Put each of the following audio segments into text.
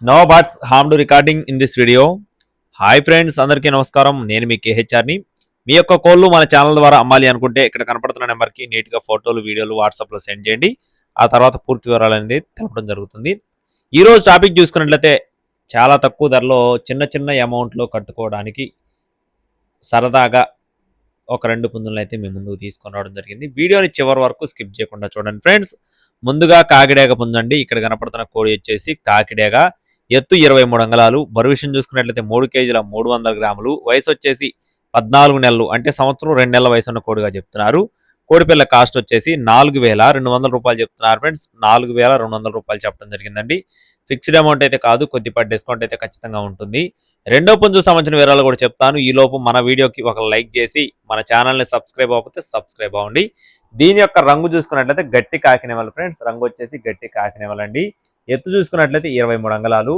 No buts ham to recording in this video. Hi friends, అందరికీ నమస్కారం. నేను మీ కేహెచ్ఆర్ని. మీ యొక్క కోళ్ళు మన ఛానల్ ద్వారా అమ్మాలి అనుకుంటే ఇక్కడ కనపడుతున్న నెంబర్కి నీట్గా ఫోటోలు, వీడియోలు వాట్సాప్లో సెండ్ చేయండి. ఆ తర్వాత పూర్తి వివరాలు అనేది తెలపడం జరుగుతుంది. ఈరోజు టాపిక్ చూసుకున్నట్లయితే చాలా తక్కువ ధరలో చిన్న చిన్న అమౌంట్లో కట్టుకోవడానికి సరదాగా ఒక 2 పుంజులను అయితే మీ ముందుకు తీసుకొని రావడం జరిగింది. వీడియోని చివరి వరకు స్కిప్ చేయకుండా చూడండి ఫ్రెండ్స్. ముందుగా కాకిడేగ పుంజండి. ఇక్కడ కనపడుతున్న కోడి వచ్చేసి కాకిడేగ. ఎత్తు 23 అంగుళాలు. బరువు విషయం చూసుకున్నట్లయితే 3 కేజీల 300 గ్రాములు. వయసు వచ్చేసి 14 నెలలు, అంటే సంవత్సరం 2 నెలల వయసు ఉన్న కోడిగా చెప్తున్నారు. కోడిపిల్ల కాస్ట్ వచ్చేసి 4200 రూపాయలు చెప్తున్నారు ఫ్రెండ్స్. 4200 రూపాయలు చెప్పడం జరిగిందండి. ఫిక్స్డ్ అమౌంట్ అయితే కాదు, కొద్దిపాటి డిస్కౌంట్ అయితే ఖచ్చితంగా ఉంటుంది. రెండో పుంజుకు సంబంధించిన వివరాలు కూడా చెప్తాను. ఈ లోపు మన వీడియోకి ఒక లైక్ చేసి మన ఛానల్ని సబ్స్క్రైబ్ అవ్వకపోతే సబ్స్క్రైబ్ అవ్వండి. దీని యొక్క రంగు చూసుకున్నట్లయితే గట్టి కాకినేవల్ ఫ్రెండ్స్. రంగు వచ్చేసి గట్టి కాకినేవల్ అండి. ఎత్తు చూసుకున్నట్లయితే 23 అంగుళాలు.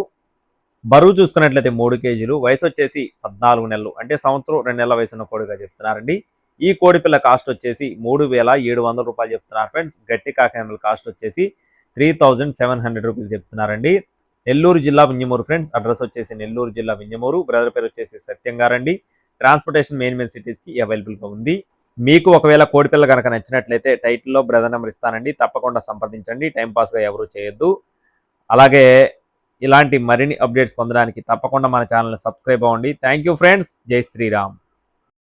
బరువు చూసుకున్నట్లయితే 3 కేజీలు. వయసు వచ్చేసి 14 నెలలు, అంటే సంవత్సరం 2 నెలల వయసు ఉన్న కోడిగా చెప్తున్నారండి. ఈ కోడిపిల్ల కాస్ట్ వచ్చేసి 3700 రూపాయలు చెప్తున్నారు ఫ్రెండ్స్. గట్టి కాకినేవల్ కాస్ట్ వచ్చేసి 3700 రూపీస్ చెప్తున్నారండి. నెల్లూరు జిల్లా వింజమూరు ఫ్రెండ్స్. అడ్రస్ వచ్చేసి నెల్లూరు జిల్లా వింజమూరు. బ్రదర్ పేరు వచ్చేసి సత్యం గారండి. ట్రాన్స్పోర్టేషన్ మెయిన్ సిటీస్కి అవైలబుల్గా ఉంది. మీకు ఒకవేళ కోడిపిల్ల కనుక నచ్చినట్లయితే టైటిల్లో బ్రదర్ నెంబర్ ఇస్తానండి, తప్పకుండా సంప్రదించండి. టైంపాస్గా ఎవరు చేయొద్దు. అలాగే ఇలాంటి మరిన్ని అప్డేట్స్ పొందడానికి తప్పకుండా మన ఛానల్ని సబ్స్క్రైబ్ అవ్వండి. Thank you friends. జై శ్రీరామ్.